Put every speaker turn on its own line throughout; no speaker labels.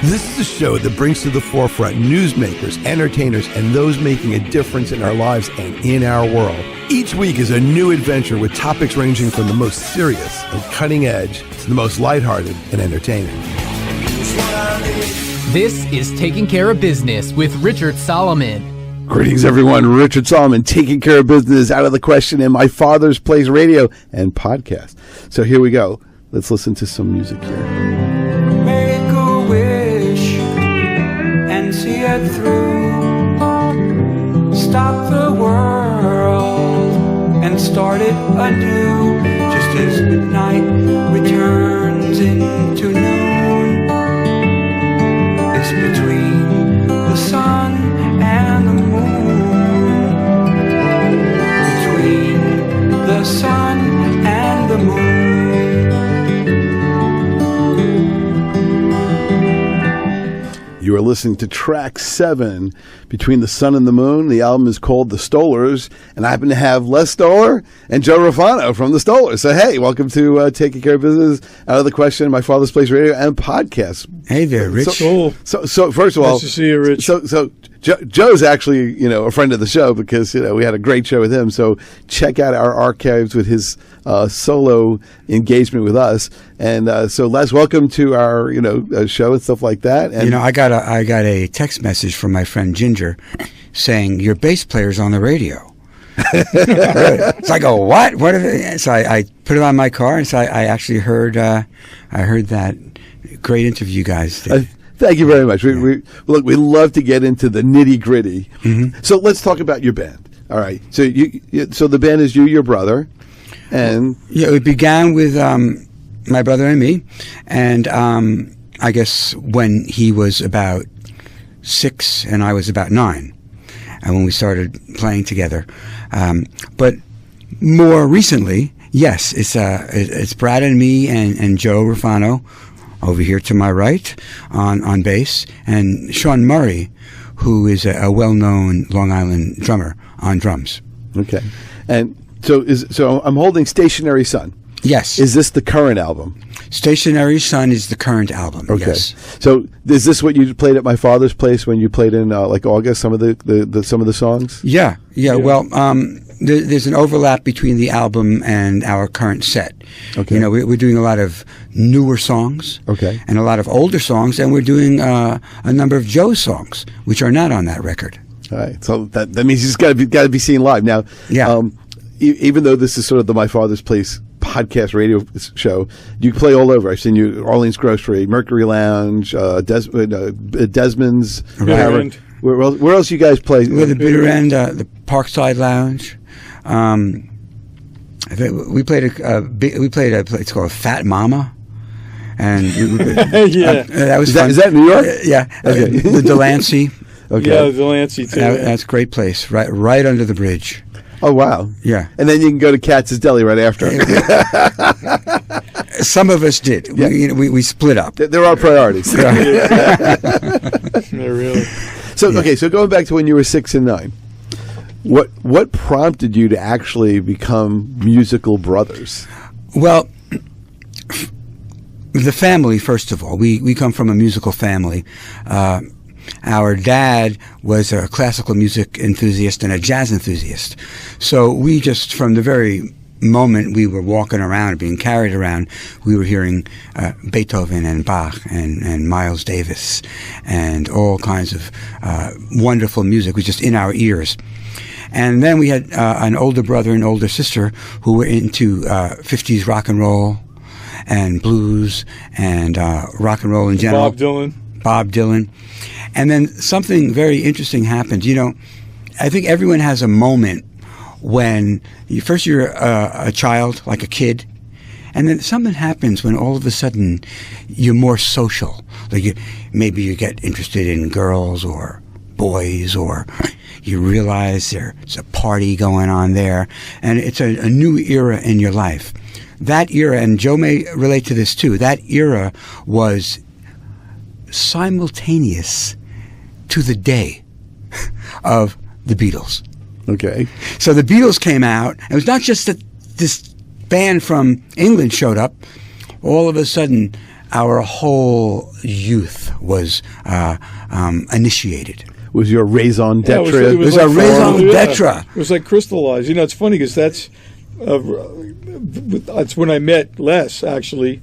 This is a show that brings to the forefront newsmakers, entertainers, and those making a difference in our lives and in our world. Each week is a new adventure with topics ranging from the most serious and cutting edge to the most lighthearted and entertaining.
This is Taking Care of Business with Richard Solomon.
Greetings, everyone. Richard Solomon, Taking Care of Business, Out of the Question, in My Father's Place Radio and podcast. So here we go. Let's listen to some music here.
See it through. Stop the world and start it anew. Just as midnight returns into noon. It's between the sun and the moon. Between the sun and the moon.
You are listening to track 7, Between the Sun and the Moon. The album is called The Stollers, and I happen to have Les Stoller and Joe Refano from The Stollers. So, hey, welcome to Taking Care of Business, Out of the Question, My Father's Place Radio and podcast.
Hey there, Rich.
So first of all,
nice to see you, Rich.
So Joe's actually, a friend of the show because, we had a great show with him. So check out our archives with his solo engagement with us. And so, Les, welcome to our, show and stuff like that. And
I got a text message from my friend Ginger saying your bass player's on the radio. So I go, what? What are they? So I put it on my car, and so I actually heard that great interview you guys did.
Thank you very much. We love to get into the nitty gritty.
Mm-hmm.
So let's talk about your band. All right. So so the band is you, your brother, and
it began with my brother and me, and I guess when he was about 6 and I was about 9, and when we started playing together. But more recently, yes, it's Brad and me and Joe Refano over here to my right on bass, and Shawn Murray, who is a well-known Long Island drummer on drums.
Okay. And so I'm holding Stationary Sun.
Yes.
Is this the current album?
Stationary Sun is the current album.
Okay.
Yes.
So is this what you played at My Father's Place when you played in August? Some of the songs.
Yeah. Well, there's an overlap between the album and our current set.
Okay.
We're doing a lot of newer songs.
Okay.
And a lot of older songs, and we're doing a number of Joe's songs, which are not on that record.
All right. So that means you just got to be seen live now.
Yeah.
Even though this is sort of the My Father's Place podcast radio show, you play all over. I've seen you Orleans Grocery, Mercury Lounge, Desmond's.
Right.
Where else you guys play?
We're the Bitter End, the Parkside Lounge. We played a place called Fat Mama, and that was fun.
Is that New York?
Yeah.
Okay.
The Delancey.
Okay.
Yeah, Delancey too.
That's a great place, right under the bridge.
Oh wow!
Yeah,
and then you can go to Katz's Deli right after.
Some of us did.
Yeah.
We split up.
There are priorities.
Yeah, really.
So okay, so going back to when you were 6 and 9, what prompted you to actually become musical brothers?
Well, the family, first of all, we come from a musical family. Our dad was a classical music enthusiast and a jazz enthusiast. So we just, from the very moment we were walking around, being carried around, we were hearing Beethoven and Bach and Miles Davis and all kinds of wonderful music was just in our ears. And then we had an older brother and older sister who were into 50s rock and roll and blues and rock and roll in general. Bob Dylan. And then something very interesting happened. I think everyone has a moment when you're a child, like a kid, and then something happens when all of a sudden you're more social. Like maybe you get interested in girls or boys, or you realize there's a party going on there, and it's a new era in your life. That era, and Joe may relate to this too, that era was simultaneous to the day of the Beatles.
Okay.
So the Beatles came out. It was not just that this band from England showed up. All of a sudden, our whole youth was initiated.
Was your raison
Yeah,
d'etre?
It was a raison d'etre.
It was like crystallized. You know, it's funny because that's when I met Les. Actually,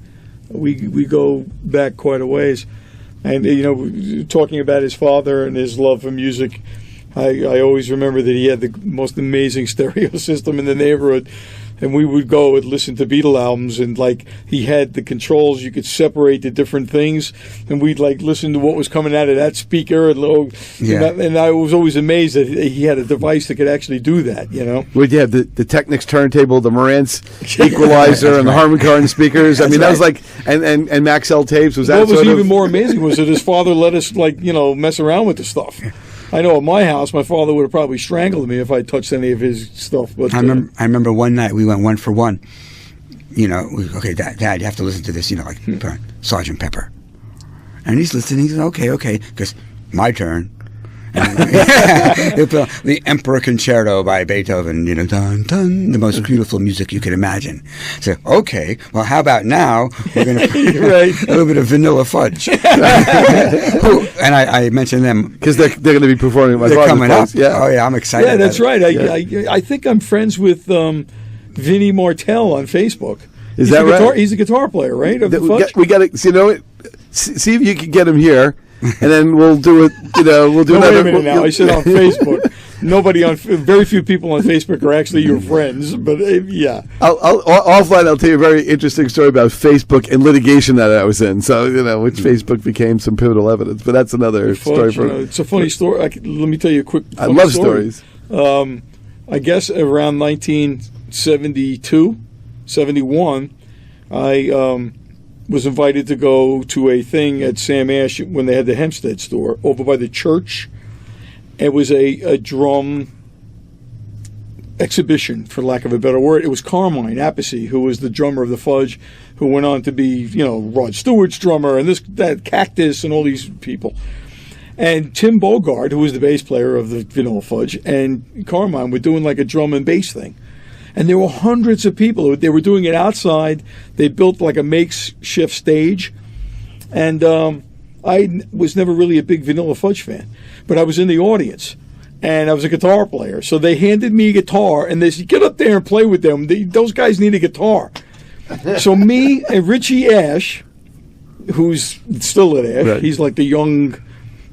we go back quite a ways, and you know, talking about his father and his love for music. I always remember that he had the most amazing stereo system in the neighborhood. And we would go and listen to Beatle albums, and like he had the controls, you could separate the different things, and we'd like listen to what was coming out of that speaker. And I was always amazed that he had a device that could actually do that. You know,
Would you have the Technics turntable, the Marantz equalizer, and the Harman Kardon speakers? I mean, that was like, and Maxell tapes. Was that
what was
sort
even
of
more amazing was that his father let us mess around with the stuff. I know at my house, my father would have probably strangled me if I touched any of his stuff. But
I remember one night we went one for one. You know, okay, Dad, you have to listen to this. You know, like Sergeant Pepper, and he's listening. He's okay, because my turn. And the Emperor Concerto by Beethoven, you know, dun, dun, the most beautiful music you could imagine. So, okay, well, how about now we're going to a little bit of Vanilla Fudge. And I mentioned them
because they're going to be performing at my
they're
father's
coming
place.
up.
Yeah.
Oh yeah, I'm excited.
Yeah, that's right.
Yeah.
I think I'm friends with Vinnie Martell on Facebook.
Is that right?
He's a guitar player, right? Of the Fudge?
We got to, you know, see if you can get him here. And then we'll do it. You know, we'll do
Wait
another.
a minute now. I said on Facebook. Very few people on Facebook are actually your friends. But yeah,
Offline, I'll tell you a very interesting story about Facebook and litigation that I was in. So you know, which Facebook became some pivotal evidence. But that's another story.
It's a funny story. Let me tell you a quick.
I love
story.
stories.
I guess around 1972, 71, I was invited to go to a thing at Sam Ash when they had the Hempstead store over by the church. It was a drum exhibition, for lack of a better word. It was Carmine Appice, who was the drummer of the Fudge, who went on to be, you know, Rod Stewart's drummer and that Cactus and all these people. And Tim Bogard, who was the bass player of the Vanilla Fudge, and Carmine were doing like a drum and bass thing. And there were hundreds of people. They were doing it outside. They built like a makeshift stage. And I was never really a big Vanilla Fudge fan. But I was in the audience. And I was a guitar player. So they handed me a guitar. And they said, get up there and play with them. Those guys need a guitar. So me and Richie Ash, who's still at Ash. Right. He's like the young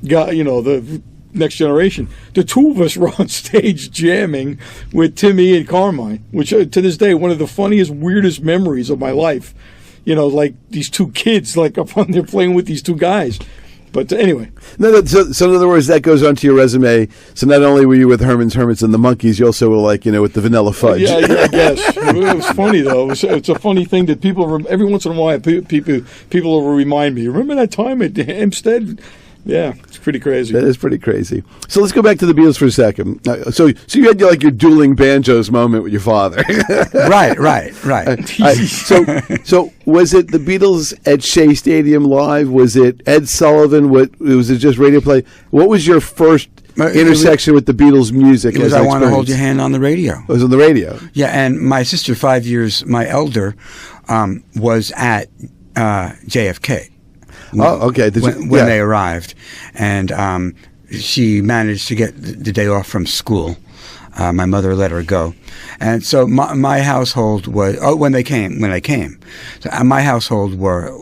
guy, you know, the next generation. The two of us were on stage jamming with Timmy and Carmine, which to this day, one of the funniest, weirdest memories of my life. You know, like these two kids, like up on there playing with these two guys. But anyway.
No, so in other words, that goes onto your resume. So not only were you with Herman's Hermits and the Monkees, you also were like, you know, with the Vanilla Fudge.
Yeah, I guess. It was funny, though. It's a funny thing that people, every once in a while, people will remind me. Remember that time at Hempstead? Yeah, it's pretty crazy. That
is pretty crazy. So let's go back to the Beatles for a second. So you had like your dueling banjos moment with your father.
Right.
So was it the Beatles at Shea Stadium live? Was it Ed Sullivan? Was it just radio play? What was your first intersection with the Beatles music?
It was I Want to Hold Your Hand on the radio.
It was on the radio.
Yeah, and my sister, 5 years my elder, was at JFK.
Okay.
When they arrived, and she managed to get the day off from school. My mother let her go, and so my household was when they came. So my household were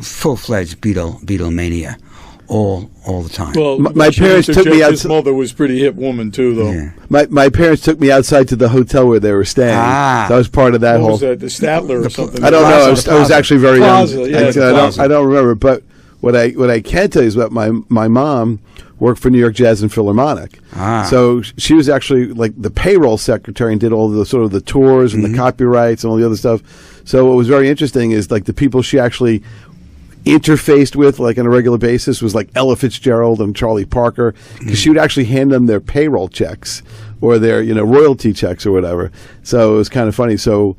full-fledged Beatle mania, all the time.
Well,
my parents took me out.
His mother was a pretty hip woman too, though.
Yeah. My parents took me outside to the hotel where they were staying. So I was part of that
what
whole.
Was that, the Statler or something?
I don't know. I was actually very
Plaza,
young.
Yeah,
I don't remember, but. What I can tell you is that my mom worked for New York Jazz and Philharmonic. So she was actually like the payroll secretary and did all the sort of the tours and the copyrights and all the other stuff. So what was very interesting is like the people she actually interfaced with like on a regular basis was like Ella Fitzgerald and Charlie Parker, because she would actually hand them their payroll checks or their royalty checks or whatever. So it was kind of funny. So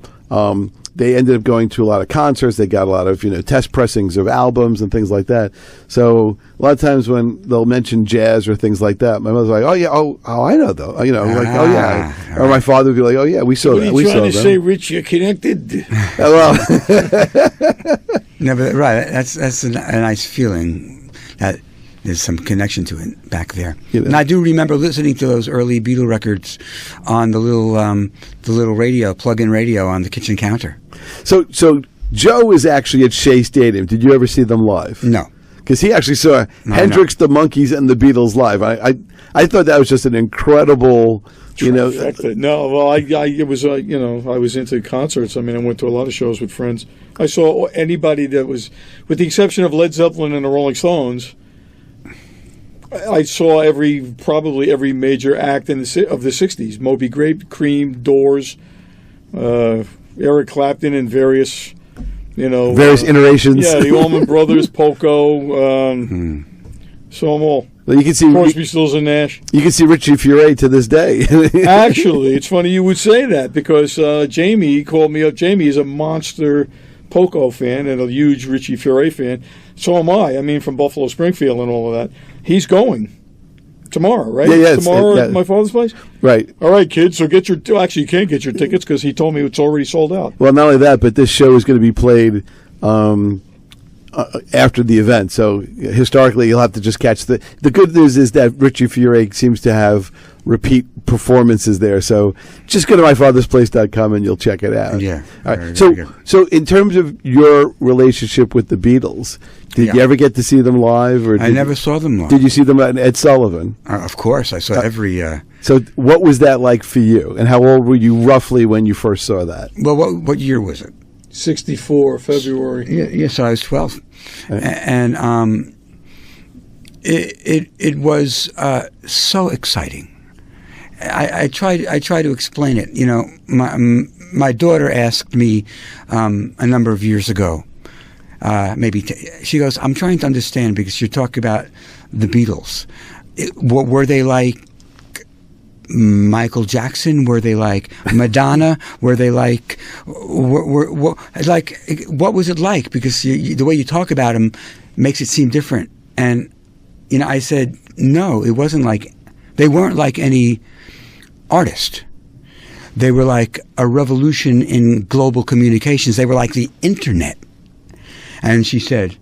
they ended up going to a lot of concerts. They got a lot of test pressings of albums and things like that. So a lot of times when they'll mention jazz or things like that, my mother's like, "Oh yeah, oh I know though," like, "Oh yeah," or my father would be like, "Oh yeah, we saw that."
What are you trying to say, Rich? You're connected.
Well,
never right. That's a nice feeling. that there's some connection to it back there.
You know.
And I do remember listening to those early Beatle records on the little radio, plug-in radio on the kitchen counter.
So Joe was actually at Shea Stadium. Did you ever see them live?
No.
Because he actually saw Hendrix, the Monkees, and the Beatles live. I thought that was just an incredible,
No, well, I was into concerts. I mean, I went to a lot of shows with friends. I saw anybody that was, with the exception of Led Zeppelin and the Rolling Stones, I saw probably every major act of the '60s: Moby Grape, Cream, Doors, Eric Clapton, and various
iterations.
Yeah, the Allman Brothers, Poco. Saw them all.
Well, you can see
Crosby, Stills, and Nash.
You can see Richie Furay to this day.
Actually, it's funny you would say that because Jamie called me up. Jamie is a monster Poco fan and a huge Richie Furay fan. So am I. I mean, from Buffalo Springfield and all of that. He's going tomorrow, right?
Yeah,
tomorrow at my father's place.
Right.
All right, kids. So get your. Actually, you can't get your tickets because he told me it's already sold out.
Well, not only that, but this show is going to be played after the event. So historically, you'll have to just catch the good news is that Richie Furay seems to have repeat performances there. So just go to myfathersplace.com and you'll check it out.
Yeah.
All right. So in terms of your relationship with the Beatles, did you ever get to see them live? Or
I never saw them live.
Did you see them at Ed Sullivan?
Of course, I saw every.
So what was that like for you? And how old were you roughly when you first saw that?
Well, what year was it?
64, February.
Yeah, so I was 12. And it was so exciting. I try to explain it. You know, my daughter asked me a number of years ago, she goes, I'm trying to understand because you're talking about the Beatles. What were they like? Michael Jackson? Were they like Madonna? Were they like what was it like? Because the way you talk about them makes it seem different. And I said no, it wasn't like they weren't like any artist. They were like a revolution in global communications. They were like the internet. And she said,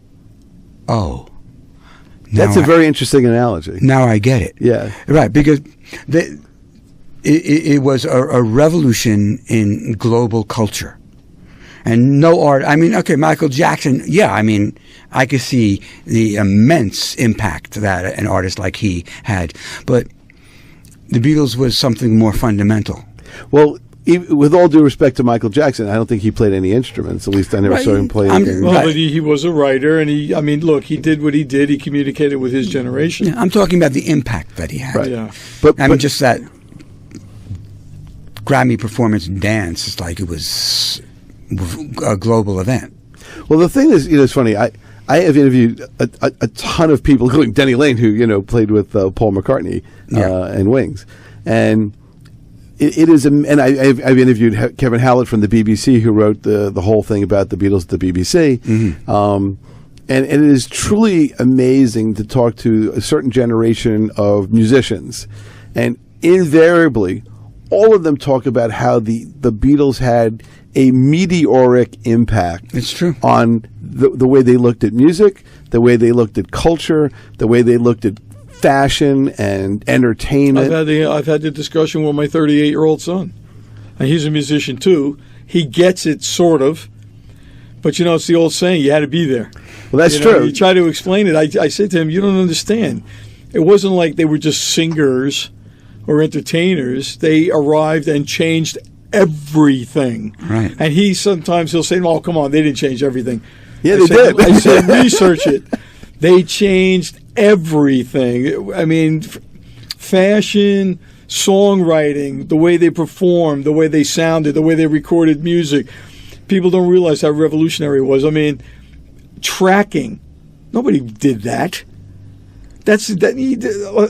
"Oh."
That's a very interesting analogy.
Now I get it.
Yeah.
Right, because it was a revolution in global culture. And no art, Michael Jackson, I could see the immense impact that an artist like he had. But the Beatles was something more fundamental.
Well, with all due respect to Michael Jackson, I don't think he played any instruments. At least I never saw him play anything.
Well, but he was a writer, and he did what he did. He communicated with his generation.
Yeah, I'm talking about the impact that he had.
Right.
Yeah.
But
just that Grammy performance dance, it's like it was a global event.
Well, the thing is, it's funny. I have interviewed a ton of people, including Denny Lane, who played with Paul McCartney and Wings, and it is. And I've interviewed Kevin Hallett from the BBC, who wrote the whole thing about the Beatles at the BBC. Mm-hmm. And it is truly amazing to talk to a certain generation of musicians, and invariably, all of them talk about how the Beatles had a meteoric impact.
It's true.
On the way they looked at music, the way they looked at culture, the way they looked at fashion and entertainment.
I've had the discussion with my 38-year-old son, and he's a musician too. He gets it sort of, but it's the old saying: you had to be there.
Well, that's true.
You try to explain it. I said to him, "You don't understand. It wasn't like they were just singers or entertainers. They arrived and changed everything."
Right.
And he'll say, "Oh, come on, they didn't change everything."
Yeah, they did.
I said, research it. They changed everything. I mean, fashion, songwriting, the way they performed, the way they sounded, the way they recorded music. People don't realize how revolutionary it was. I mean, tracking. Nobody did that. A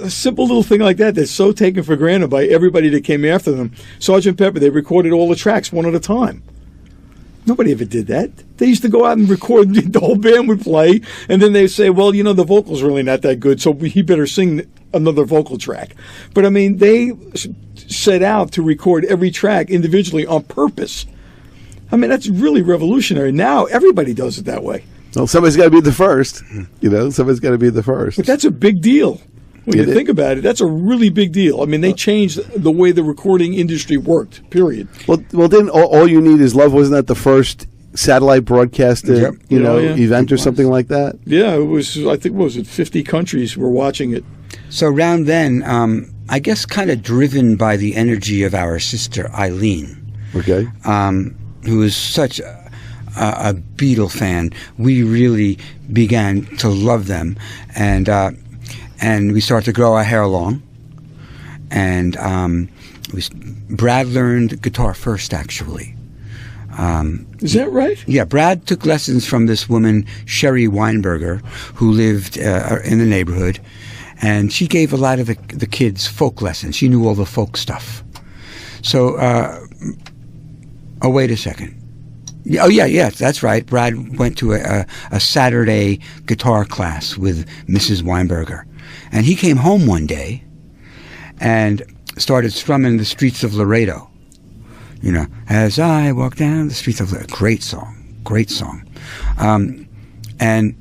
simple little thing like that's so taken for granted by everybody that came after them. Sgt. Pepper, they recorded all the tracks one at a time. Nobody ever did that. They used to go out and record, the whole band would play, and then they'd say, well, the vocal's really not that good, so he better sing another vocal track. But, they set out to record every track individually on purpose. That's really revolutionary. Now everybody does it that way.
Well, somebody's got to be the first. Somebody's got to be the first.
But that's a big deal. When you think about it, that's a really big deal. I mean, they changed the way the recording industry worked, period.
Well, then All You Need Is Love, wasn't that the first satellite broadcasted, event or something like that?
Yeah, it was, I think, 50 countries were watching it.
So around then, I guess kind of driven by the energy of our sister Eileen,
okay,
who was such a Beatle fan, we really began to love them, and we started to grow our hair long, and Brad learned guitar first, actually.
Is that right?
Yeah, Brad took lessons from this woman, Sherry Weinberger, who lived in the neighborhood, and she gave a lot of the kids folk lessons. She knew all the folk stuff. So, wait a second. Oh, yeah, that's right. Brad went to a Saturday guitar class with Mrs. Weinberger. And he came home one day and started strumming The Streets of Laredo. As I walk down the streets of Laredo. Great song. And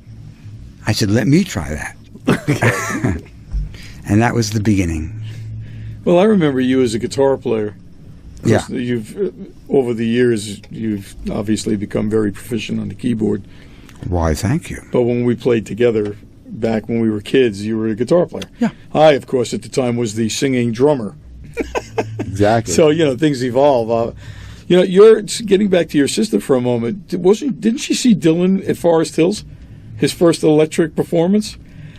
I said, let me try that. And that was the beginning.
Well, I remember you as a guitar player.
Yeah.
Over the years, you've obviously become very proficient on the keyboard.
Why, thank you.
But when we played together back when we were kids, you were a guitar player.
Yeah.
I, of course, at the time was the singing drummer.
Exactly.
So, things evolve. You're getting back to your sister for a moment. Didn't she see Dylan at Forest Hills? His first electric performance?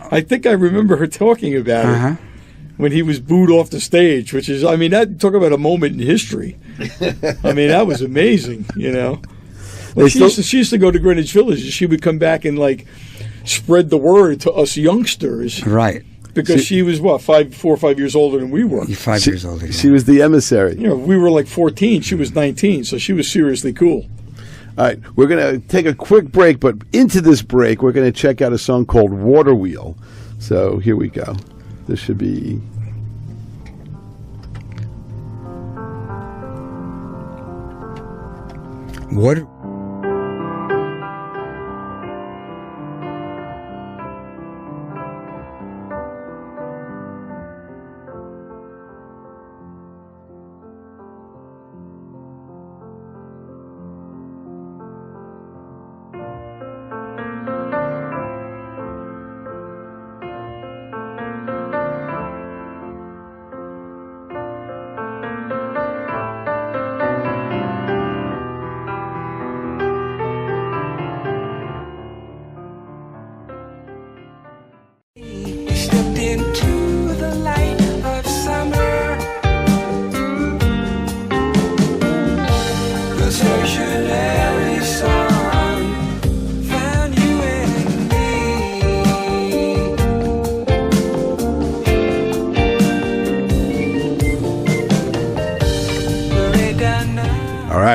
I think I remember her talking about it when he was booed off the stage, which is, talk about a moment in history. That was amazing, She used to go to Greenwich Village, and she would come back and, spread the word to us youngsters.
Right.
Because she was, 4 or 5 years older than we were.
You're 5 years older. Yeah.
She was the emissary.
We were 14. She was 19, so she was seriously cool.
All right, we're going to take a quick break, but into this break, we're going to check out a song called Water Wheel. So here we go. This should be...
Water...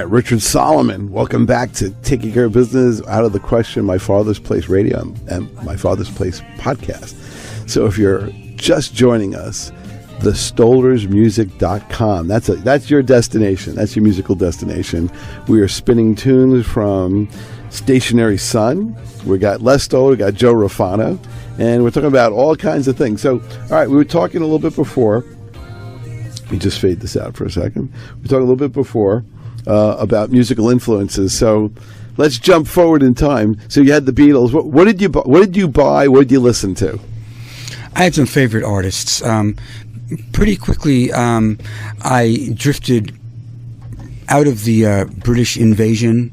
Richard Solomon, welcome back to Taking Care of Business, Out of the Question, My Father's Place Radio and My Father's Place podcast. So if you're just joining us, the StollersMusic.com. That's your destination. That's your musical destination. We are spinning tunes from Stationary Sun. We got Les Stoller, we got Joe Refano, and we're talking about all kinds of things. So, all right, we were talking a little bit before. Let me just fade this out for a second. We were talking a little bit before about musical influences. So let's jump forward in time. So you had the Beatles. What did you buy? What did you listen to?
I had some favorite artists. Pretty quickly, I drifted out of the British invasion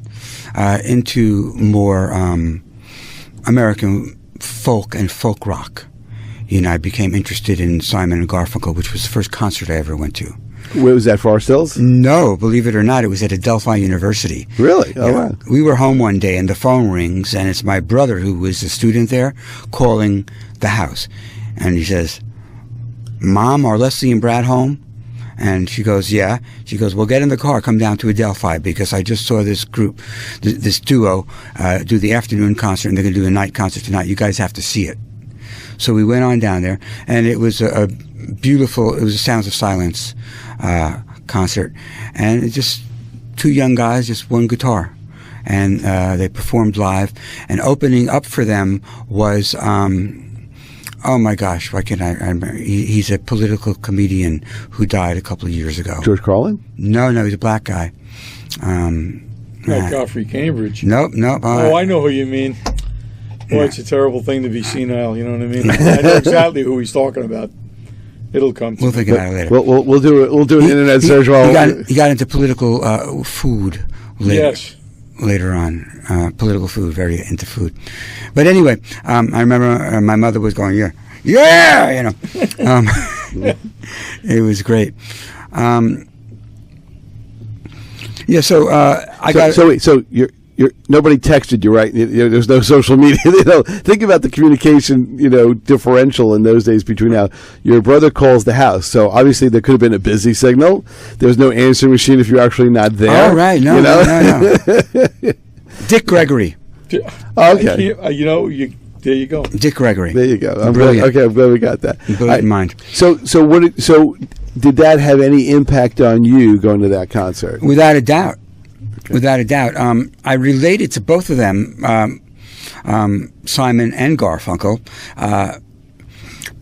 into more American folk and folk rock. I became interested in Simon and Garfunkel, which was the first concert I ever went to.
Where was that, Forest Hills?
No, believe it or not, it was at Adelphi University.
Really? Oh, wow.
We were home one day and the phone rings, and it's my brother, who was a student there, calling the house. And he says, "Mom, are Lesley and Brad home?" And she goes, "Yeah." She goes, "Well, get in the car, come down to Adelphi, because I just saw this group, this duo, do the afternoon concert, and they're going to do a night concert tonight. You guys have to see it." So we went on down there, and it was a beautiful, it was a Sounds of Silence concert. And it's just two young guys, just one guitar. and they performed live. And opening up for them was, oh my gosh, why can't I remember? He's a political comedian who died a couple of years ago.
George Carlin?
No, he's a black guy.
Not Godfrey Cambridge.
Nope.
Oh, I know who you mean. Boy, it's a terrible thing to be senile. You know what I mean? I know exactly who he's talking about. It'll come.
We'll think about it later.
We'll do an internet search while
he got into political food later.
Yes.
Later on, political food, very into food. But anyway, I remember my mother was going, yeah, it was great.
So nobody texted you, right? There's no social media. Think about the communication, differential in those days between now. Your brother calls the house, so obviously there could have been a busy signal. There's no answering machine if you're actually not there.
Oh, right. No. Dick Gregory.
Okay.
There you go.
Dick Gregory.
There you go.
I'm
glad we got that.
Brilliant mind.
So did that have any impact on you going to that concert?
Without a doubt. Okay. Without a doubt. I related to both of them, Simon and Garfunkel.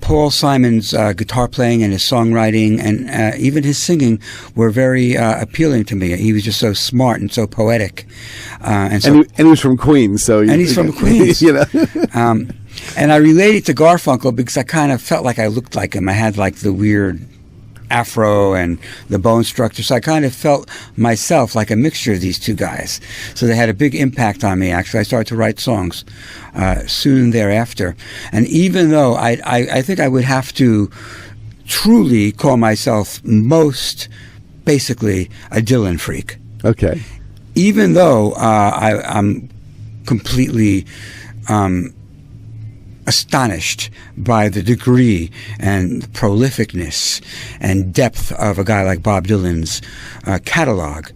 Paul Simon's guitar playing and his songwriting and even his singing were very appealing to me. He was just so smart and so poetic. And
he was from Queens.
He's from Queens. And I related to Garfunkel because I kind of felt like I looked like him. I had like the weird afro and the bone structure. So I kind of felt myself like a mixture of these two guys. So they had a big impact on me, actually. I started to write songs soon thereafter. And even though I think I would have to truly call myself most basically a Dylan freak.
Okay.
Even though I'm completely astonished by the degree and prolificness and depth of a guy like Bob Dylan's catalog.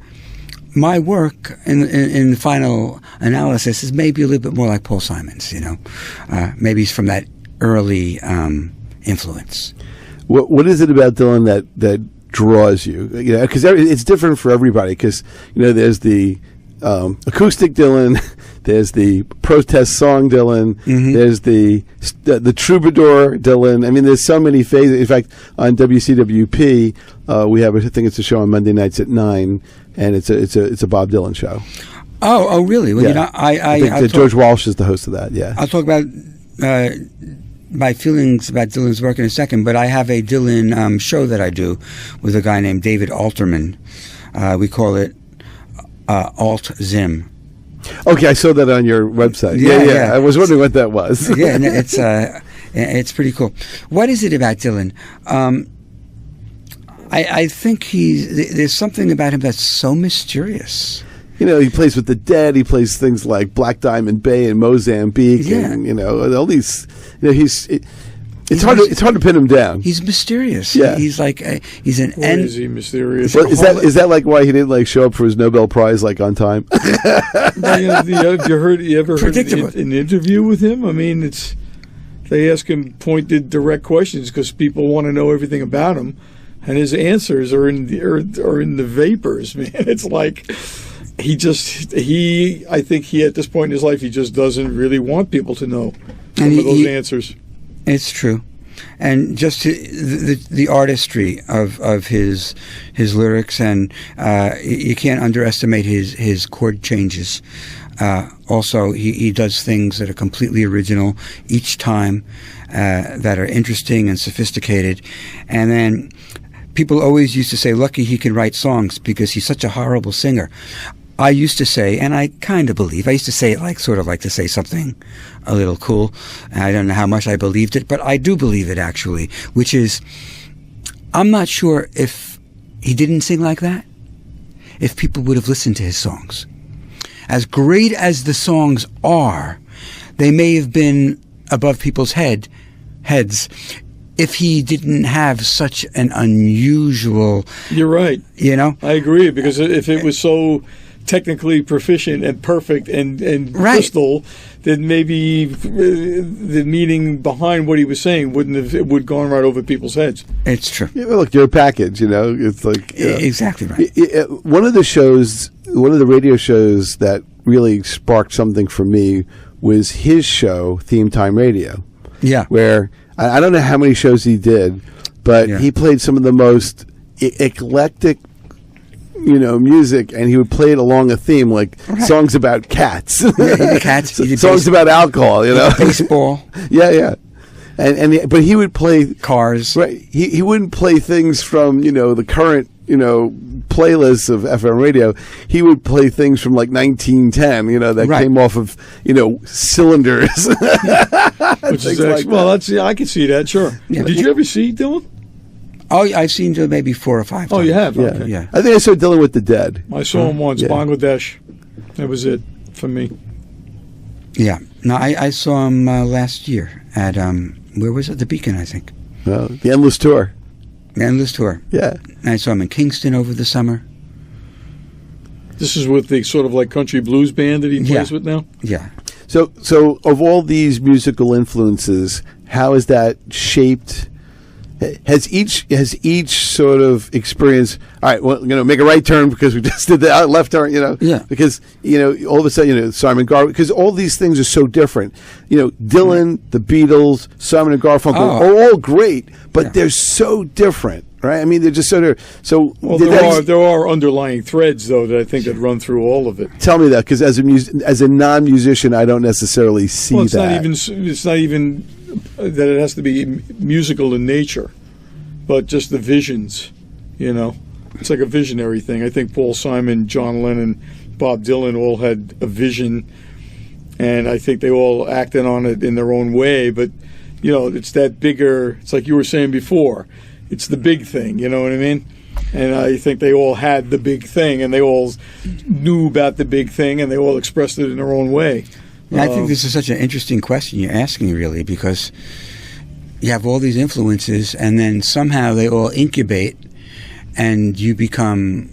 My work in the final analysis is maybe a little bit more like Paul Simon's, maybe he's from that early influence.
What is it about Dylan that draws you? Because it's different for everybody. Because there's the acoustic Dylan, there's the protest song Dylan, there's the troubadour Dylan. I mean, there's so many phases. In fact, on WCWP, we have I think it's a show on Monday nights at 9, and it's a Bob Dylan show.
Oh, really? Well,
yeah. I think George Walsh is the host of that. Yeah,
I'll talk about my feelings about Dylan's work in a second. But I have a Dylan show that I do with a guy named David Alterman. We call it Alt Zim.
Okay, I saw that on your website. Yeah. I was wondering what that was.
Yeah, it's pretty cool. What is it about Dylan? I think there's something about him that's so mysterious.
He plays with the Dead. He plays things like Black Diamond Bay and Mozambique, and all these. It's hard to pin him down.
He's mysterious.
Yeah.
He's like he's an
end. Is he mysterious?
Is that like why he didn't show up for his Nobel Prize on time?
You ever heard an interview with him? I mean, they ask him pointed, direct questions because people want to know everything about him, and his answers are in the vapors. Man, it's like I think he at this point in his life he just doesn't really want people to know some of those answers.
It's true, and just the artistry of his lyrics, and you can't underestimate his chord changes. Also, he does things that are completely original each time, that are interesting and sophisticated. And then people always used to say, "Lucky he can write songs because he's such a horrible singer." I used to say, and I kind of believe, I used to say it sort of like to say something a little cool. And I don't know how much I believed it, but I do believe it actually, which is, I'm not sure if he didn't sing like that, if people would have listened to his songs. As great as the songs are, they may have been above people's heads if he didn't have such an unusual...
You're right. I agree, because if it was so technically proficient and perfect and
right.
crystal, then maybe the meaning behind what he was saying would gone right over people's heads.
It's true.
Look, you're a package, it's like...
Exactly right.
One of the shows one of the radio shows that really sparked something for me was his show, Theme Time Radio.
Yeah.
Where I don't know how many shows he did, but he played some of the most eclectic, music, and he would play it along a theme, like songs about cats, songs about alcohol,
baseball.
Yeah. But he would play
cars.
Right. He wouldn't play things from the current playlists of FM radio. He would play things from like 1910. That came off of cylinders.
Which is actually, I can see that. Sure. Yeah. Did you ever see Dylan?
Oh, I've seen Dylan maybe 4 or 5 times.
Oh, you have?
Yeah.
Okay.
Yeah. I think I saw Dylan with the Dead.
I saw him once, Bangladesh. That was it for me.
Yeah. No, I saw him last year at where was it? The Beacon, I think.
The Endless Tour.
The Endless Tour.
Yeah.
And I saw him in Kingston over the summer.
This is with the sort of like country blues band that he plays with now?
Yeah.
So of all these musical influences, how has that shaped? Has each sort of experience? All right, well, make a right turn because we just did the left turn.
Yeah.
Because all of a sudden, Simon Garfunkel. Because all these things are so different. Dylan, the Beatles, Simon and Garfunkel are all great, but they're so different, right? I mean, they're just so different. So
there are underlying threads though that I think that run through all of it.
Tell me that, because as a non-musician, I don't necessally see
it's
that.
It's not even that it has to be musical in nature, but just the visions, It's like a visionary thing. I think Paul Simon, John Lennon, Bob Dylan all had a vision, and I think they all acted on it in their own way, but, it's that bigger, it's like you were saying before, it's the big thing, you know what I mean? And I think they all had the big thing, and they all knew about the big thing, and they all expressed it in their own way.
I think this is such an interesting question you're asking, really, because you have all these influences, and then somehow they all incubate, and you become.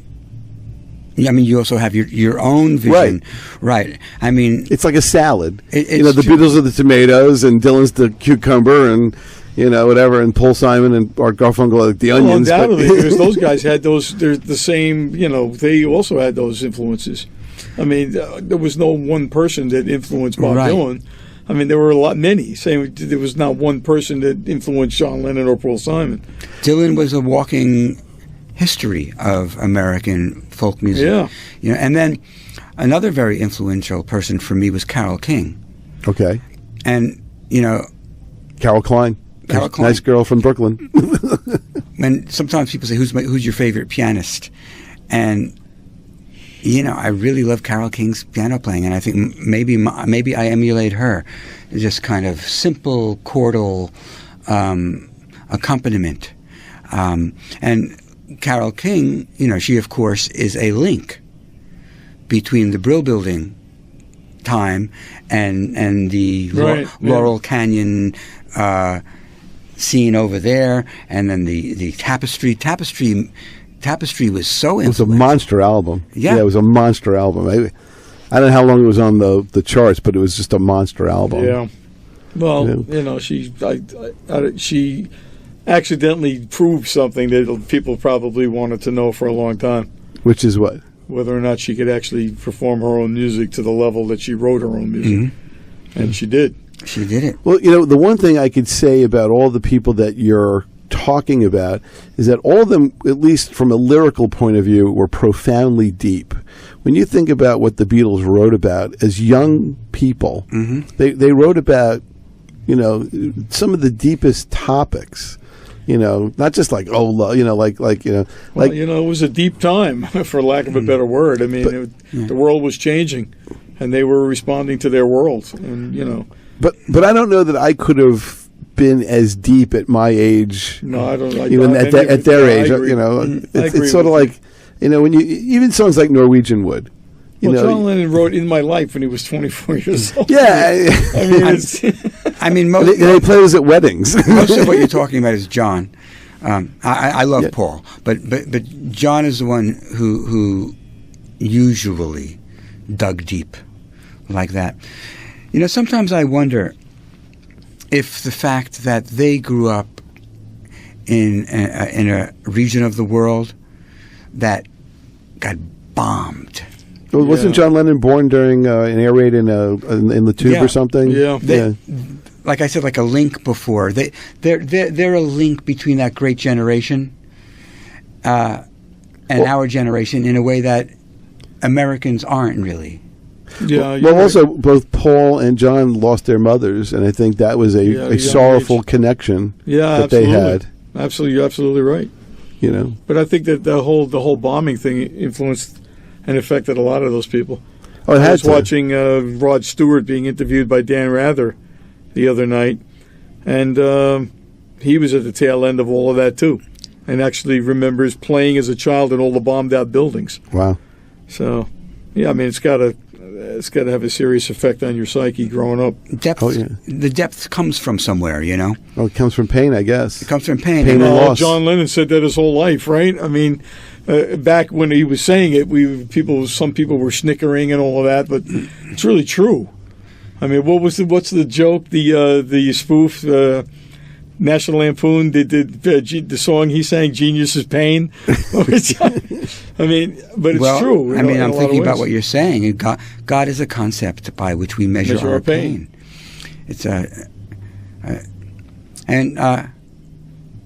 I mean, you also have your own vision, right? I mean,
it's like a salad.
The
Beatles are the tomatoes, and Dylan's the cucumber, and whatever, and Paul Simon and Art Garfunkel are the onions.
Well, undoubtedly, because those guys had those. They're the same. They also had those influences. I mean, there was no one person that influenced Bob Dylan. I mean, there were many. Saying there was not one person that influenced John Lennon or Paul Simon.
Dylan was a walking history of American folk music. Yeah. And then another very influential person for me was Carole King.
Okay.
And,
Carole Klein. Nice girl from Brooklyn.
And sometimes people say, who's your favorite pianist? And I really love Carole King's piano playing, and I think maybe I emulate her. Just kind of simple chordal accompaniment. And Carole King, she of course is a link between the Brill Building time and the Laurel Canyon scene over there, and then the Tapestry. Tapestry was so influential. It was a
monster album.
Yeah,
it was a monster album. I don't know how long it was on the charts, but it was just a monster album.
Yeah. Well, she accidentally proved something that people probably wanted to know for a long time.
Which is what?
Whether or not she could actually perform her own music to the level that she wrote her own music. And she did.
She did it.
Well, the one thing I could say about all the people that you're talking about is that all of them, at least from a lyrical point of view, were profoundly deep. When you think about what the Beatles wrote about as young people, they wrote about, some of the deepest topics. Not just like it
was a deep time, for lack of a better word. I mean, the world was changing, and they were responding to their world, and
But I don't know that I could have been as deep at my age.
No, I don't.
Even at their age, it's sort of like when you even songs like Norwegian Wood.
John Lennon wrote "In My Life" when he was 24 years old.
Yeah,
most
they play those at weddings.
Most of what you're talking about is John. I love Paul, but John is the one who usually dug deep like that. Sometimes I wonder if the fact that they grew up in a region of the world that got bombed
Well, wasn't John Lennon born during an air raid in the tube or something?
Yeah.
Like I said, like a link before. They're a link between that great generation and our generation in a way that Americans aren't really.
Yeah.
Well, also, both Paul and John lost their mothers, and I think that was a sorrowful connection that they had.
Absolutely, you're absolutely right.
You know,
but I think that the whole bombing thing influenced and affected a lot of those people.
Oh,
I was watching Rod Stewart being interviewed by Dan Rather the other night, and he was at the tail end of all of that too, and actually remembers playing as a child in all the bombed out buildings.
Wow.
So, yeah, I mean, it's got to have a serious effect on your psyche growing up.
The depth comes from somewhere, you know.
Well, it comes from pain, I guess.
It comes from pain.
Pain and loss.
John Lennon said that his whole life, right? I mean, back when he was saying it, some people were snickering and all of that, but it's really true. I mean, what's the joke? The spoof. National Lampoon did the song he sang, "Genius is Pain." I mean, but it's true.
I mean, I'm thinking about what you're saying. God is a concept by which we measure our pain. It's and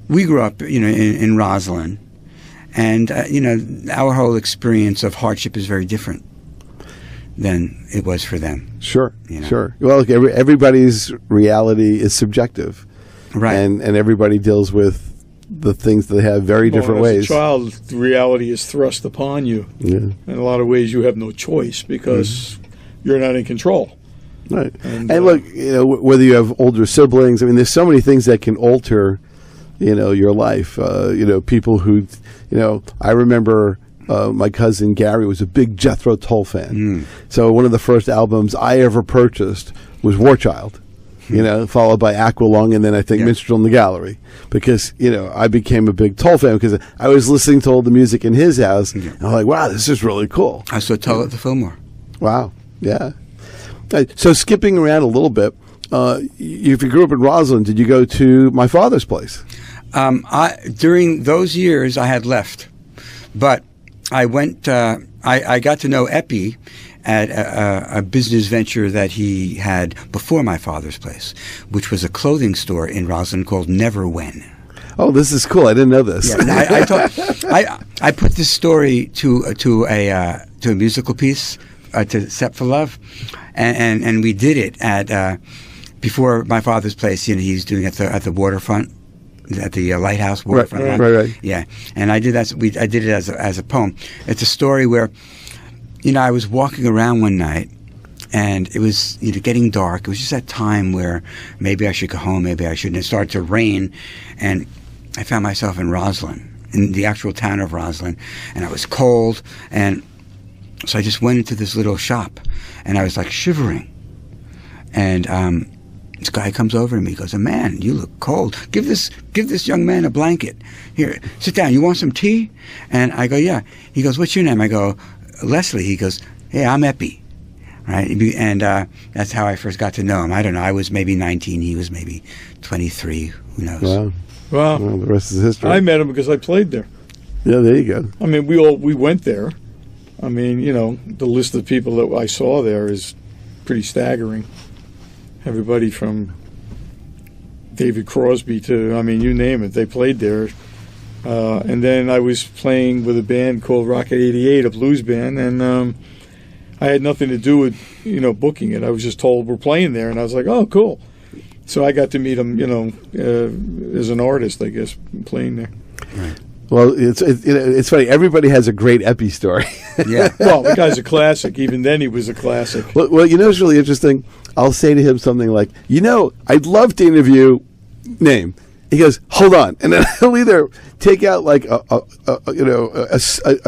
we grew up, you know, in Roslyn, and you know, our whole experience of hardship is very different than it was for them.
Sure,
you know?
Sure. Well, look, everybody's reality is subjective.
Right.
And everybody deals with the things that they have very different ways.
As a child, the reality is thrust upon you.
Yeah.
In a lot of ways, you have no choice because you're not in control.
Right. And look, you know, whether you have older siblings, I mean, there's so many things that can alter, you know, your life. You know, people who, you know, I remember my cousin Gary was a big Jethro Tull fan. So one of the first albums I ever purchased was War Child. You know, followed by Aqualung, and then I think Minstrel in the Gallery, because, you know, I became a big Tull fan because I was listening to all the music in his house, and I'm like, wow, this is really cool.
I saw Tull at the Fillmore.
Wow, yeah. So skipping around a little bit, if you grew up in Roslyn, did you go to my father's place?
During those years, I had left, but I went. I got to know Epi at a business venture that he had before my father's place, which was a clothing store in Roslyn called Never When.
Oh, this is cool! I didn't know this.
Yeah, I put this story to a musical piece, to Set for Love, and we did it at before my father's place. You know, he's doing it at the waterfront. At the lighthouse waterfront.
Right.
Yeah, and I did that. I did it as a poem. It's a story where, you know, I was walking around one night, and it was, you know, getting dark. It was just that time where maybe I should go home, maybe I shouldn't. It started to rain, and I found myself in Roslyn, in the actual town of Roslyn, and I was cold, and so I just went into this little shop, and I was like shivering, and this guy comes over to me. He goes, "Man, you look cold. Give this young man a blanket. Here, sit down. You want some tea?" And I go, "Yeah." He goes, "What's your name?" I go, "Lesley." He goes, "Hey, I'm Epi." Right? And that's how I first got to know him. I don't know. I was maybe 19. He was maybe 23. Who knows?
Wow.
Well,
the rest is history.
I met him because I played there.
Yeah, there you go.
I mean, we went there. I mean, you know, the list of people that I saw there is pretty staggering. Everybody from David Crosby to, I mean, you name it, they played there. And then I was playing with a band called Rocket 88, a blues band, and I had nothing to do with, you know, booking it. I was just told we're playing there, and I was like, oh, cool. So I got to meet him, you know, as an artist, I guess, playing there.
Right. Well, it's funny. Everybody has a great Epi story.
Yeah.
Well, the guy's a classic. Even then, he was a classic.
Well, you know, it's really interesting. I'll say to him something like, "You know, I'd love to interview name." He goes, "Hold on," and then he'll either take out like a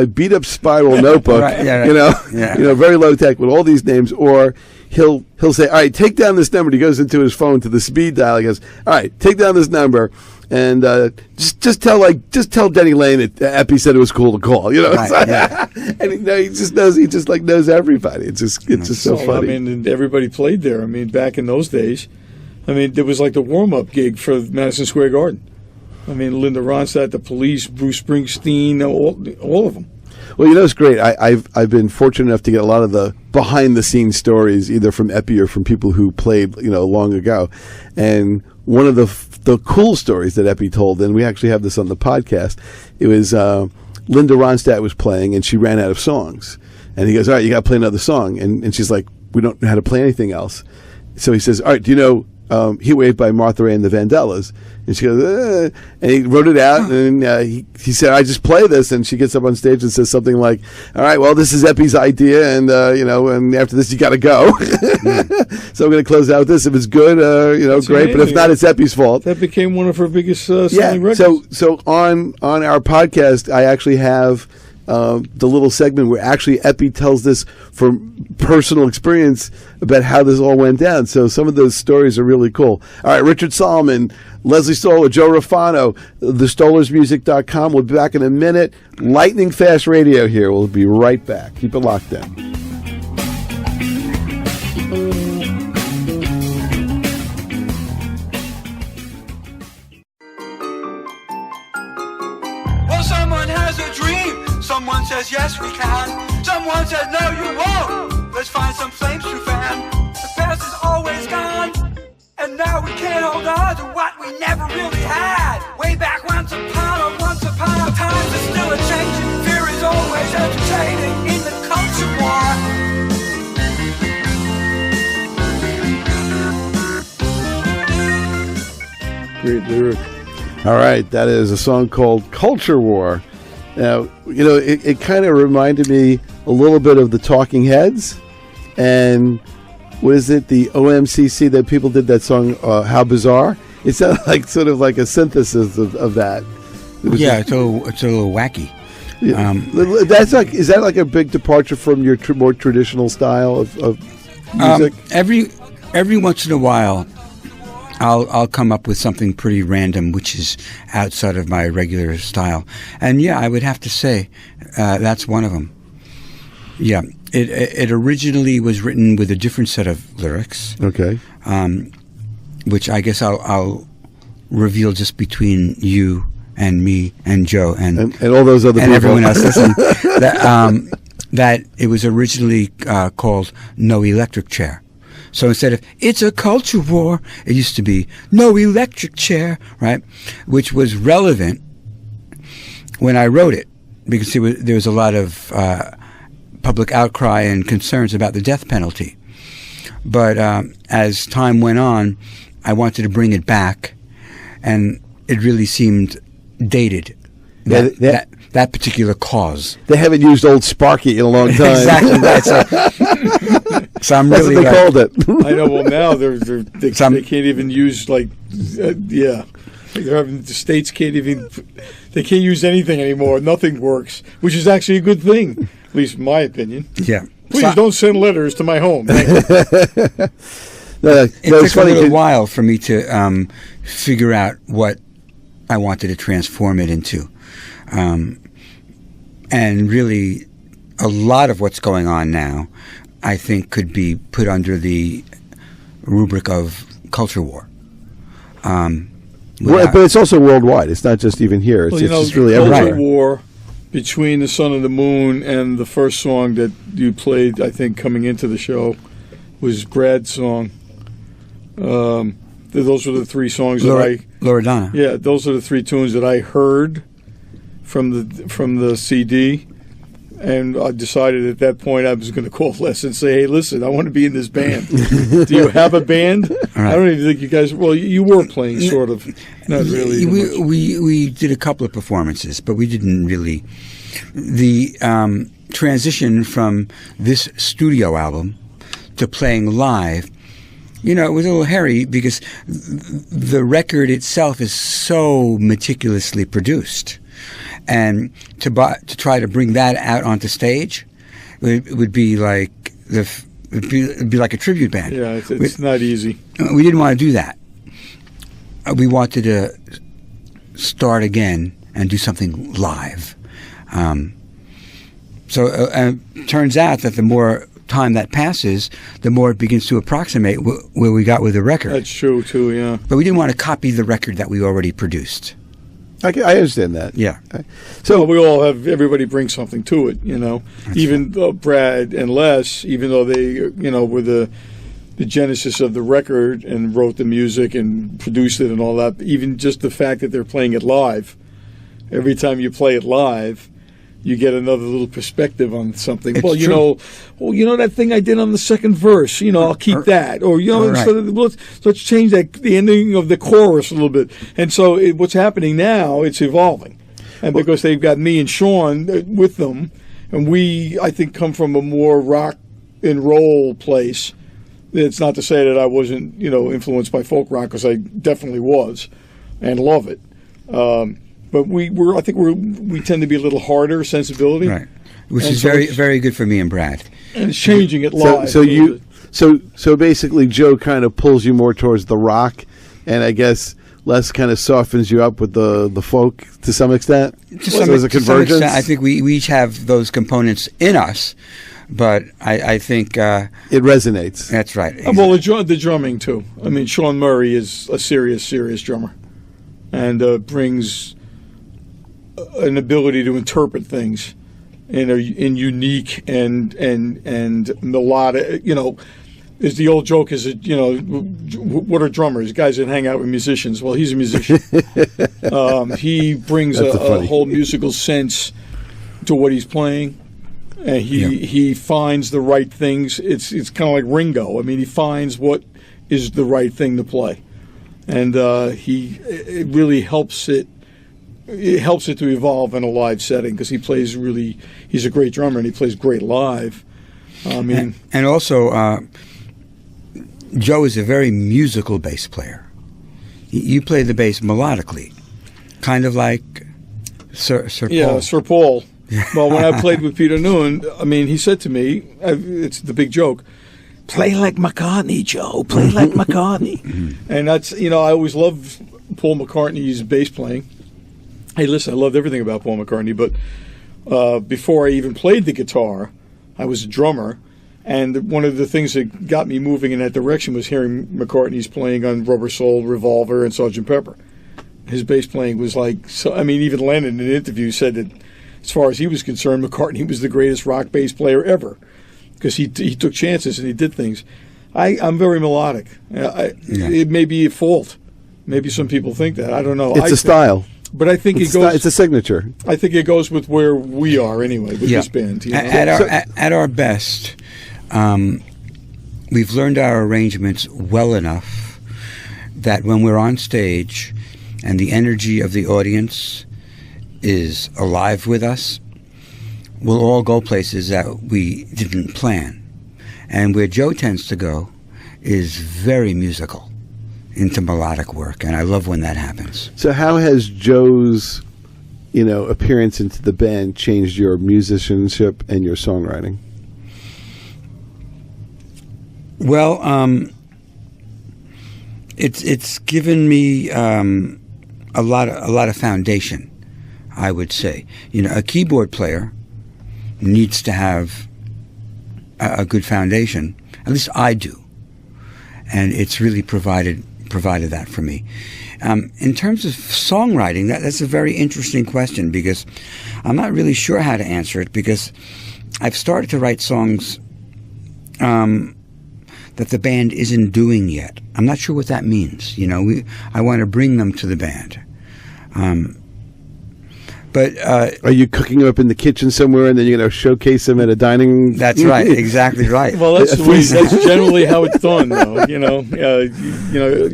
beat up spiral notebook,
right, yeah, right.
You know, very low tech with all these names, or he'll say, "All right, take down this number." He goes into his phone to the speed dial. He goes, "All right, take down this number." And just tell Denny Lane that Epi said it was cool to call, you know.
Right, yeah.
And he just knows everybody. It's just so funny.
I mean, and everybody played there. I mean, back in those days, I mean, there was like the warm up gig for Madison Square Garden. I mean, Linda Ronstadt, the Police, Bruce Springsteen, all of them.
Well, it's great. I've been fortunate enough to get a lot of the behind the scenes stories, either from Epi or from people who played, long ago. And one of the cool stories that Epi told, and we actually have this on the podcast, it was Linda Ronstadt was playing, and she ran out of songs. And he goes, "All right, you got to play another song." And she's like, "We don't know how to play anything else." So he says, "All right, do you know Heat Wave by Martha Ray and the Vandellas?" And she goes, and he wrote it out, and he said, "I just play this." And she gets up on stage and says something like, "All right, well, this is Epi's idea, and and after this, you got to go." So I'm going to close out with this. If it's good, great. But if not, it's Epi's fault.
That became one of her biggest selling records.
So on our podcast, I actually have the little segment where actually Epi tells this from personal experience about how this all went down. So some of those stories are really cool. All right, Richard Solomon, Lesley Stoller, Joe Refano, thestollersmusic.com. We'll be back in a minute. Lightning fast radio here. We'll be right back. Keep it locked in.
Well, someone has a dream. Someone says yes we can. Someone says no you won't. Let's find some flames to fan. The past is always gone, and now we can't hold on to what we never really had. Way back once upon a times are still a changing. Fear is always entertaining in the culture war.
Great lyric.
All right, that is a song called Culture War. Now, it kind of reminded me a little bit of the Talking Heads, and what is it, the OMCC that people did that song, How Bizarre? It sounded like sort of like a synthesis of that.
It's a little wacky.
Yeah. Is that like a big departure from your more traditional style of music?
Every once in a while, I'll come up with something pretty random, which is outside of my regular style. And yeah, I would have to say that's one of them. Yeah, it originally was written with a different set of lyrics.
Okay.
Which I guess I'll reveal just between you and me and Joe and
all those other
and
people.
Everyone else listening. That it was originally called No Electric Chair. So instead of "It's a culture war," it used to be "No electric chair," right? Which was relevant when I wrote it, because there was a lot of public outcry and concerns about the death penalty. But as time went on, I wanted to bring it back, and it really seemed dated. That particular cause.
They haven't used Old Sparky in a long time.
Exactly. So I'm
That's
really
what they called it.
I know. Well, now they can't even use they're having the states they can't use anything anymore. Nothing works, which is actually a good thing, at least in my opinion.
Yeah.
Please don't send letters to my home. Thank you.
It took a little while for me to figure out what I wanted to transform it into. And really, a lot of what's going on now, I think, could be put under the rubric of culture war.
But it's also worldwide. It's not just even here. It's just really everywhere.
Culture war between the sun and the moon, and the first song that you played, I think, coming into the show, was Brad's song. Those were the three songs
Loredana.
Yeah, those are the three tunes that I heard from the CD, and I decided at that point I was going to call Les and say, "Hey, listen, I want to be in this band. Do you have a band?" Right. I don't even think you guys. Well, you were playing, sort of, not really.
We did a couple of performances, but we didn't really. The transition from this studio album to playing live, it was a little hairy because the record itself is so meticulously produced. And to try to bring that out onto stage, it would be like it'd be like a tribute band.
Yeah, it's not easy.
We didn't want to do that. We wanted to start again and do something live. So it turns out that the more time that passes, the more it begins to approximate where we got with the record.
That's true too. Yeah.
But we didn't want to copy the record that we already produced.
I understand that.
Yeah.
So we all have, everybody brings something to it, you know. Even Brad and Les, even though they, you know, were the genesis of the record and wrote the music and produced it and all that, even just the fact that they're playing it live, every time you play it live, you get another little perspective on something.
It's
well, you
true.
know that thing I did on the second verse, you know, I'll keep that. Or, you know,
Right.
so let's change the ending of the chorus a little bit. And so what's happening now, it's evolving. And because they've got me and Shawn with them, and we, I think, come from a more rock and roll place. It's not to say that I wasn't, you know, influenced by folk rock, because I definitely was and love it. But we tend to be a little harder sensibility,
Right. Which
And
is
so
very,
it's-
very good for me and Brad.
and it's changing it live.
So basically, Joe kind of pulls you more towards the rock, and I guess Les kind of softens you up with the folk to some extent. So there's a
To some
convergence.
extent, I think we each have those components in us, but I think
It resonates.
that's right.
Well, the drumming too. I mean, Shawn Murray is a serious drummer, and brings an ability to interpret things in unique and melodic. You know, is the old joke is that, you know, what are drummers? Guys that hang out with musicians. Well, he's a musician. He brings
That's
a
funny.
whole musical sense to what he's playing. And he finds the right things. It's kind of like Ringo. I mean, he finds what is the right thing to play, and it really helps it. It helps it to evolve in a live setting, because he's a great drummer and he plays great live. I mean,
and also, Joe is a very musical bass player. You play the bass melodically, kind of like Sir
yeah,
Paul.
Sir Paul. Well, when I played with Peter Noon, I mean, he said to me, it's the big joke, play like McCartney, Joe, play like McCartney. And that's, you know, I always loved Paul McCartney's bass playing. Hey, listen, I loved everything about Paul McCartney, but before I even played the guitar, I was a drummer, and one of the things that got me moving in that direction was hearing McCartney's playing on Rubber Soul, Revolver, and Sgt. Pepper. His bass playing was like, so, I mean, even Lennon in an interview said that, as far as he was concerned, McCartney was the greatest rock bass player ever, because he took chances and he did things. I'm very melodic. It may be a fault. Maybe some people think that. I don't know.
It's a style.
But I think
It's a signature.
I think it goes with where we are anyway with this band. You know?
At our best, we've learned our arrangements well enough that when we're on stage and the energy of the audience is alive with us, we'll all go places that we didn't plan. And where Joe tends to go is very musical, into melodic work, and I love when that happens.
So how has Joe's, you know, appearance into the band changed your musicianship and your songwriting?
Well, it's given me a lot of foundation, I would say. You know, a keyboard player needs to have a good foundation. At least I do, and it's really provided that for me. In terms of songwriting, that's a very interesting question, because I'm not really sure how to answer it, because I've started to write songs that the band isn't doing yet. I'm not sure what that means. You know, I want to bring them to the band. But
are you cooking them up in the kitchen somewhere, and then you're going to showcase them at a dining?
That's right, exactly right.
Well, that's generally how it's done, though. You know,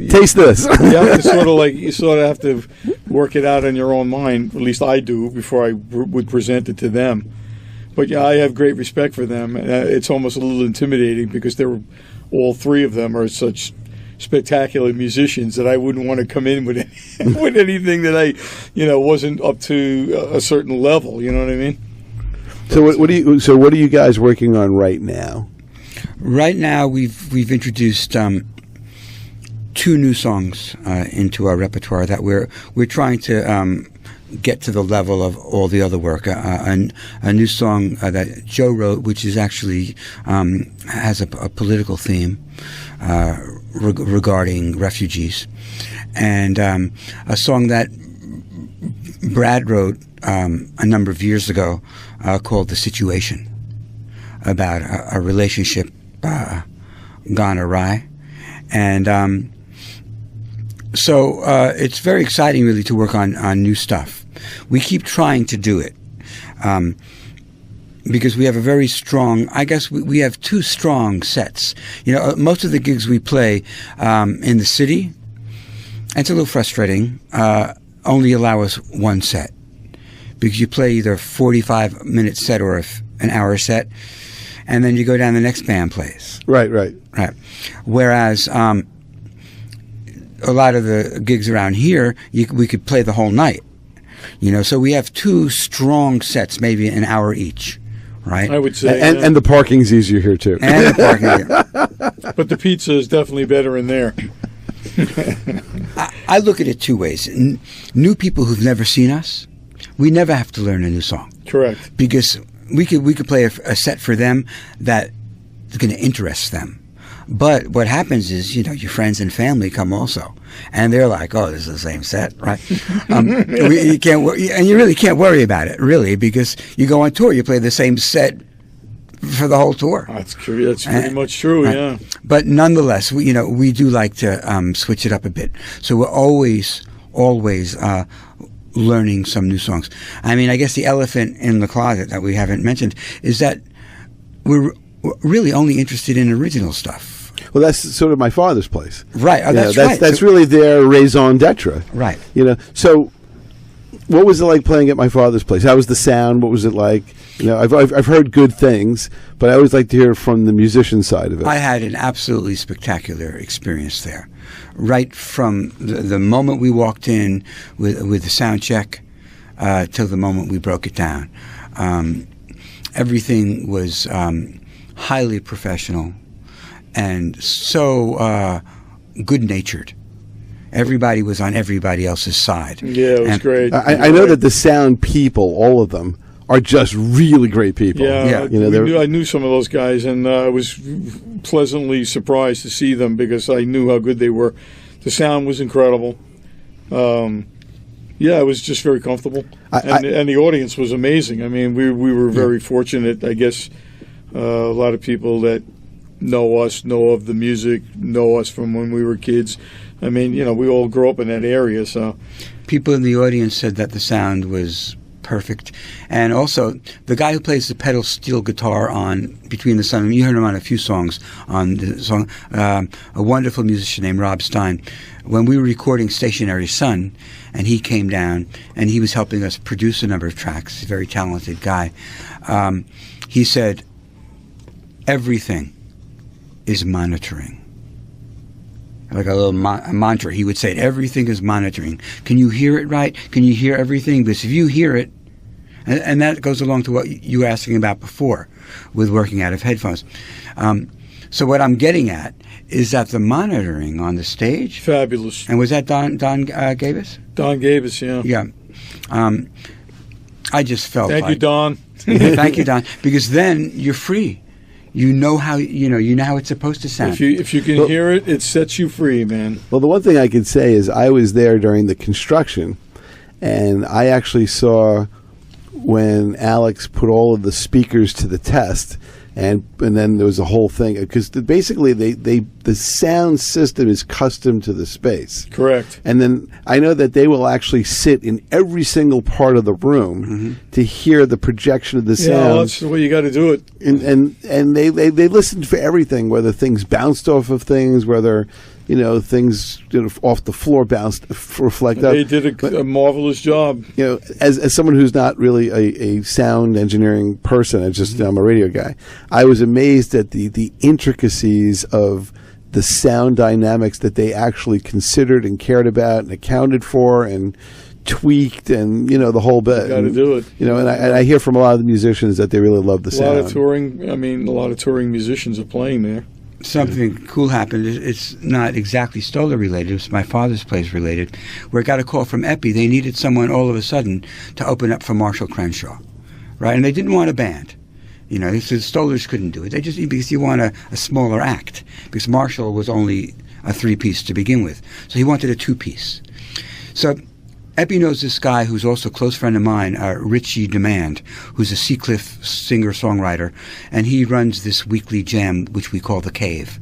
Taste this.
You have to you sort of have to work it out in your own mind. At least I do before I would present it to them. But yeah, I have great respect for them. It's almost a little intimidating, because all three of them are such spectacular musicians that I wouldn't want to come in with with anything that I, wasn't up to a certain level. You know what I mean?
So what are you guys working on right now?
Right now, we've introduced 2 new songs into our repertoire that we're trying to get to the level of all the other work. A new song that Joe wrote, which is actually has a political theme regarding refugees, and a song that Brad wrote a number of years ago called "The Situation," about a relationship gone awry, and so it's very exciting, really, to work on new stuff. We keep trying to do it. Because we have a very strong, I guess we have two strong sets. Most of the gigs we play in the city, and it's a little frustrating, only allow us one set. Because you play either a 45-minute set or an hour set, and then you go down, the next band plays.
Right.
Whereas a lot of the gigs around here, we could play the whole night. So we have two strong sets, maybe an hour each. Right,
I would say,
and the parking's easier here too.
And the parking,
but the pizza is definitely better in there.
I look at it two ways. New people who've never seen us, we never have to learn a new song.
Correct.
Because we could play a set for them that is going to interest them. But what happens is, your friends and family come also, and they're like, "Oh, this is the same set, right?" You can't, and you really can't worry about it, really, because you go on tour, you play the same set for the whole tour.
That's true. That's pretty much true.
Right?
Yeah.
But nonetheless, we do like to switch it up a bit. So we're always learning some new songs. I mean, I guess the elephant in the closet that we haven't mentioned is that we're really only interested in original stuff.
Well, that's sort of my father's place.
Right. That's right.
That's really their raison d'etre.
Right.
So what was it like playing at my father's place? How was the sound? What was it like? I've heard good things, but I always like to hear from the musician side of it.
I had an absolutely spectacular experience there. Right from the moment we walked in with the sound check till the moment we broke it down. Everything was highly professional and so good-natured. Everybody was on everybody else's side.
Yeah, it was great.
I know that the sound people, all of them, are just really great people.
Yeah. I knew some of those guys, and I was pleasantly surprised to see them because I knew how good they were. The sound was incredible. It was just very comfortable, and the audience was amazing. I mean, we were very fortunate. I guess a lot of people that know us, know of the music, know us from when we were kids. I mean, we all grew up in that area, so.
People in the audience said that the sound was perfect. And also, the guy who plays the pedal steel guitar on Between the Sun, you heard him on a few songs on the song, a wonderful musician named Rob Stein. When we were recording Stationary Sun, and he came down, and he was helping us produce a number of tracks, he's a very talented guy, he said, everything is monitoring. Like a little mantra, he would say, everything is monitoring. Can you hear it right? Can you hear everything? Because if you hear it, and that goes along to what you were asking about before with working out of headphones. So what I'm getting at is that the monitoring on the stage...
Fabulous.
And was that Don Gabus?
Don Gabus, yeah.
Yeah. I just felt
Thank you, Don.
Thank you, Don. Because then you're free. You know how it's supposed to sound.
If you can hear it, it sets you free, man.
Well, the one thing I could say is I was there during the construction, and I actually saw when Alex put all of the speakers to the test, and then there was a whole thing because basically the sound system is custom to the space.
Correct.
And then I know that they will actually sit in every single part of the room to hear the projection of the sound.
Yeah, that's the way you got to do it.
And they listened for everything, whether things bounced off of things, whether things off the floor bounced, reflect up.
They did a marvelous job.
As someone who's not really a sound engineering person, I'm a radio guy, I was amazed at the intricacies of the sound dynamics that they actually considered and cared about and accounted for and tweaked and the whole bit.
Got to do it.
And I hear from a lot of the musicians that they really love the sound.
A lot of touring musicians are playing there.
Something cool happened. It's not exactly Stoller related. It was my father's place related, where I got a call from Epi. They needed someone all of a sudden to open up for Marshall Crenshaw, right? And they didn't want a band. They said Stollers couldn't do it. They just because you want a smaller act, because Marshall was only a 3-piece to begin with, so he wanted a 2-piece. So Epi knows this guy who's also a close friend of mine, Richie Demand, who's a Seacliff singer-songwriter, and he runs this weekly jam, which we call The Cave.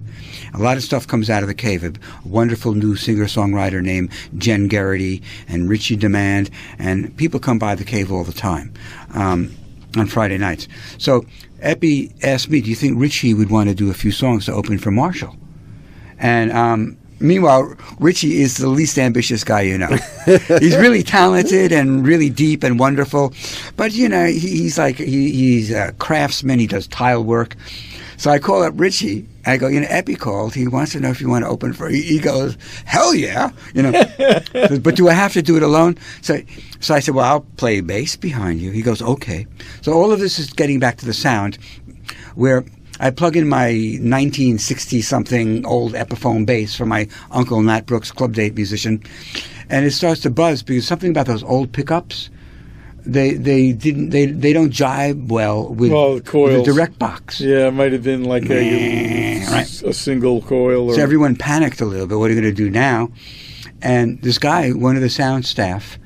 A lot of stuff comes out of The Cave. A wonderful new singer-songwriter named Jen Garrity and Richie Demand, and people come by The Cave all the time on Friday nights. So Epi asked me, do you think Richie would want to do a few songs to open for Marshall? And meanwhile, Richie is the least ambitious guy you know. He's really talented and really deep and wonderful, but he's like he's a craftsman. He does tile work. So I call up Richie. I go, Epi called. He wants to know if you want to open for. He goes, hell yeah, But do I have to do it alone? So I said, well, I'll play bass behind you. He goes, okay. So all of this is getting back to the sound, where I plug in my 1960-something old Epiphone bass from my uncle Nat Brooks, club date musician, and it starts to buzz because something about those old pickups. They don't jibe well with
the coils.
The direct box.
Yeah, it might have been like a single coil.
So everyone panicked a little bit. What are you going to do now? And this guy, one of the sound staff,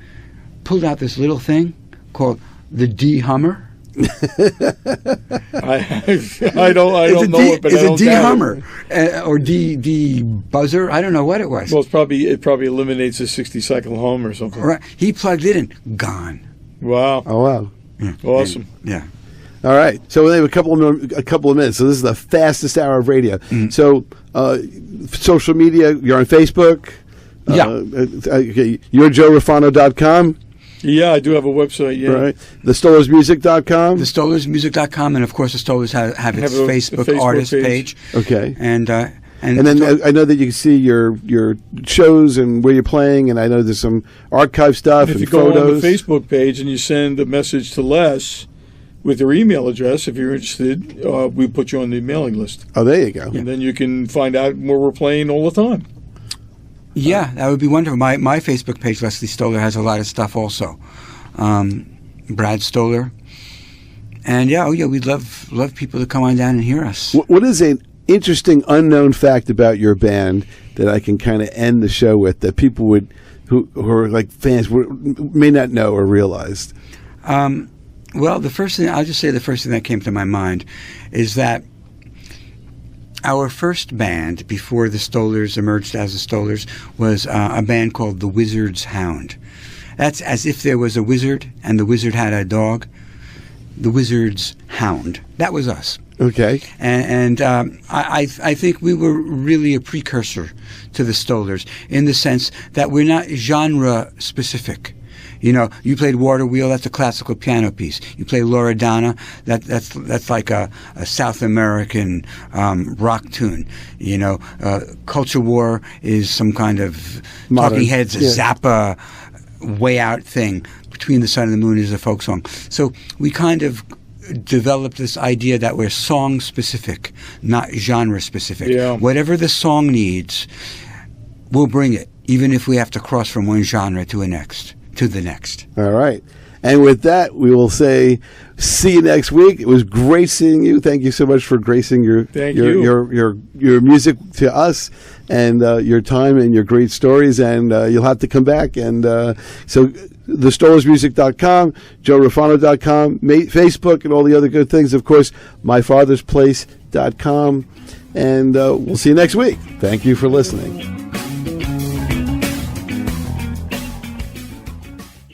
pulled out this little thing called the D Hummer.
I don't know it, but
it's
I don't
a D
doubt
Hummer or D buzzer. I don't know what it was.
Well, it probably eliminates a 60-cycle hum or something.
Right. He plugged it in, gone.
Wow!
Oh wow!
Yeah.
Awesome.
Yeah.
All right. So we have a couple of minutes. So this is the fastest hour of radio.
Mm.
So social media. You're on Facebook.
Yeah.
Okay. You're JoeRefano.com.
Yeah, I do have a website. Yeah.
Right. TheStollersMusic.com.
TheStollersMusic.com, and of course the Stollers have its Facebook artist page.
Okay.
And
then I know that you can see your shows and where you're playing, and I know there's some archive stuff and
if you go
photos.
on the Facebook page and you send a message to Les with your email address, if you're interested, we put you on the mailing list.
Oh, there you go.
And then you can find out where we're playing all the time.
Yeah, that would be wonderful. My Facebook page, Lesley Stoller, has a lot of stuff also. Brad Stoller. And we'd love people to come on down and hear us.
What is an interesting unknown fact about your band that I can kind of end the show with that people who are like fans may not know or realize?
Well, the first thing that came to my mind is that our first band, before the Stollers emerged as the Stollers, was a band called the Wizards Hound. That's as if there was a wizard and the wizard had a dog. The Wizards Hound. That was us.
Okay.
And I think we were really a precursor to the Stollers in the sense that we're not genre specific. You played Water Wheel, that's a classical piano piece. You play Loredana, that's like a South American rock tune. Culture War is some kind of
modern,
Talking Heads, Zappa, way out thing. Between the Sun and the Moon is a folk song. So we kind of developed this idea that we're song specific, not genre specific.
Yeah.
Whatever the song needs, we'll bring it, even if we have to cross from one genre to the next.
All right. And with that, we will say, see you next week. It was great seeing you. Thank you so much for gracing your music to us and your time and your great stories. And you'll have to come back. And so TheStollersMusic.com, JoeRefano.com, Facebook, and all the other good things. Of course, MyFathersPlace.com. And we'll see you next week. Thank you for listening.